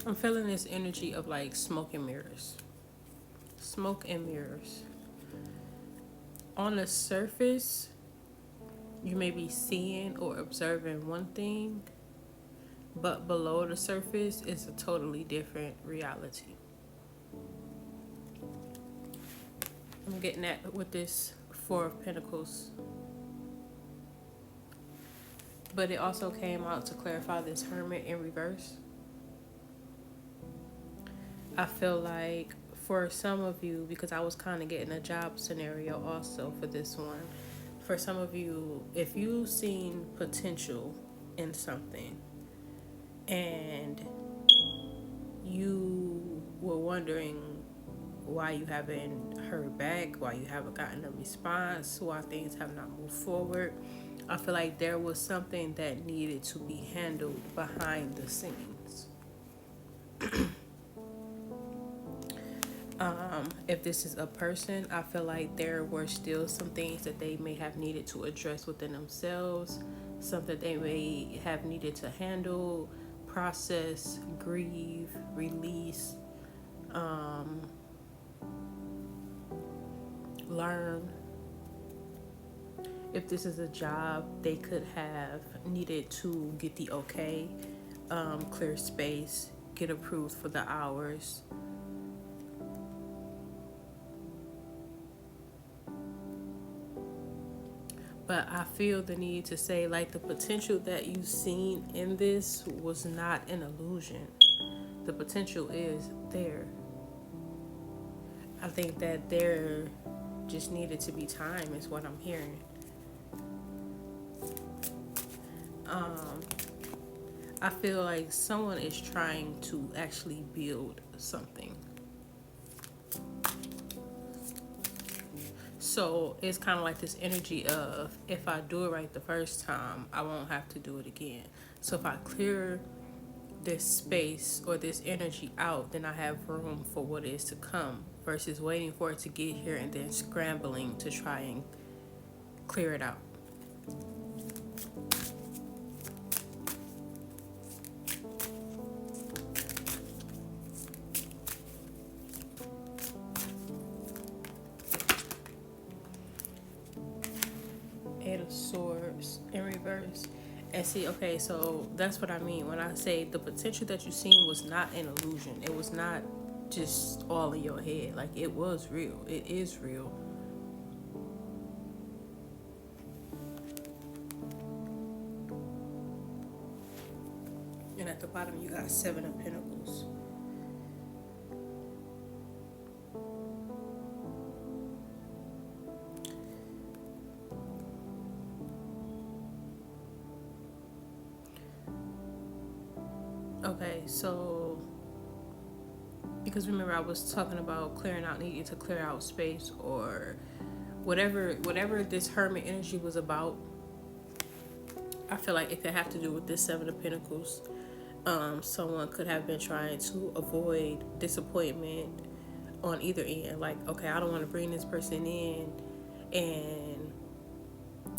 I'm feeling this energy of like smoke and mirrors. Smoke and mirrors. On the surface, you may be seeing or observing one thing, but below the surface is a totally different reality. I'm getting at with this Four of Pentacles. But it also came out to clarify this Hermit in reverse. I feel like for some of you, because I was kind of getting a job scenario also for this one, for some of you, if you've seen potential in something and you were wondering why you haven't heard back, why you haven't gotten a response, why things have not moved forward, I feel like there was something that needed to be handled behind the scenes. If this is a person, I feel like there were still some things that they may have needed to address within themselves, something they may have needed to handle, process, grieve, release, learn. If this is a job, they could have needed to get the okay, clear space, get approved for the hours. But I feel the need to say, like, the potential that you've seen in this was not an illusion. The potential is there. I think that there just needed to be time, is what I'm hearing. I feel like someone is trying to actually build something. So it's kind of like this energy of, if I do it right the first time, I won't have to do it again. So if I clear this space or this energy out, then I have room for what is to come, versus waiting for it to get here and then scrambling to try and clear it out. Eight of Swords in reverse. And see, okay, so that's what I mean when I say the potential that you seen was not an illusion. It was not just all in your head. Like, it was real. It is real. And at the bottom, you got Seven of Pentacles. Okay, so because remember I was talking about clearing out, needing to clear out space or whatever this Hermit energy was about. I feel like it could have to do with this Seven of Pentacles. Someone could have been trying to avoid disappointment on either end. Like, okay, I don't want to bring this person in, and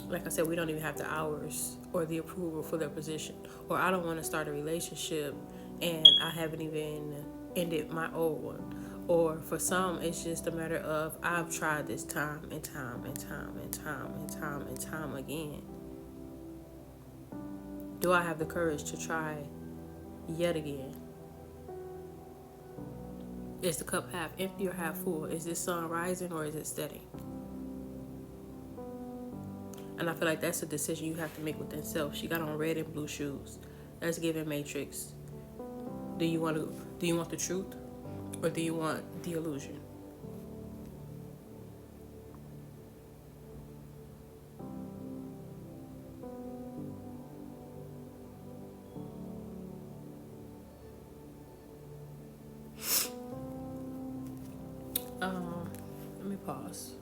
like I said, we don't even have the hours or the approval for their position. Or I don't want to start a relationship and I haven't even ended my old one. Or for some, it's just a matter of, I've tried this time and time and time and time and time and time again. Do I have the courage to try yet again? Is the cup half empty or half full? Is this sun rising or is it setting? And I feel like that's a decision you have to make within self. She got on red and blue shoes. That's giving Matrix. Do you want the truth, or do you want the illusion? Let me pause.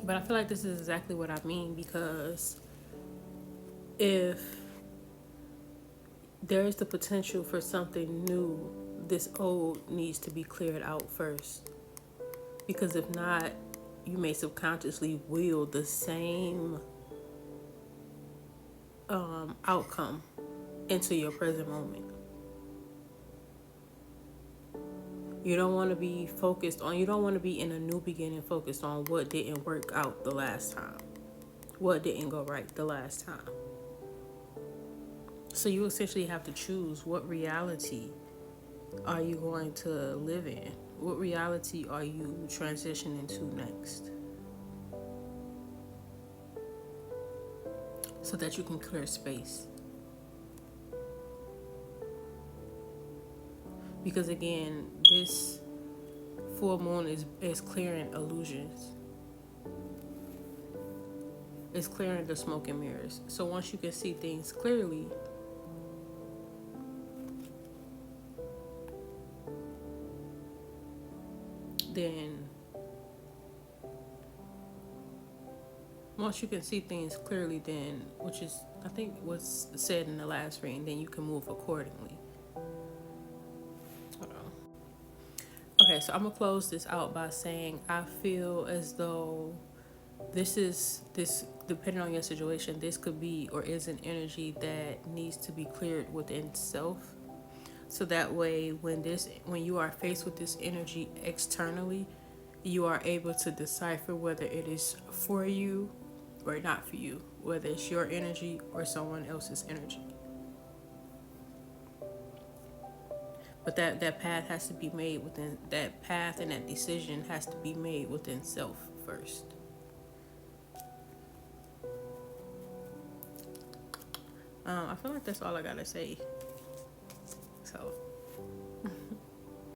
But I feel like this is exactly what I mean, because if there is the potential for something new, this old needs to be cleared out first. Because if not, you may subconsciously will the same outcome into your present moment. You don't want to be focused on, you don't want to be in a new beginning focused on what didn't work out the last time, what didn't go right the last time. So you essentially have to choose, what reality are you going to live in? What reality are you transitioning to next? So that you can clear space. Because again, this full moon is clearing illusions. It's clearing the smoke and mirrors. So once you can see things clearly, then once you can see things clearly, then, which is I think what's said in the last reading, then you can move accordingly. Hold on. Okay, so I'm gonna close this out by saying I feel as though this depending on your situation, this could be or is an energy that needs to be cleared within self. So that way when you are faced with this energy externally, you are able to decipher whether it is for you or not for you, whether it's your energy or someone else's energy. But that path has to be made within, that path and that decision has to be made within self first. I feel like that's all I gotta say. So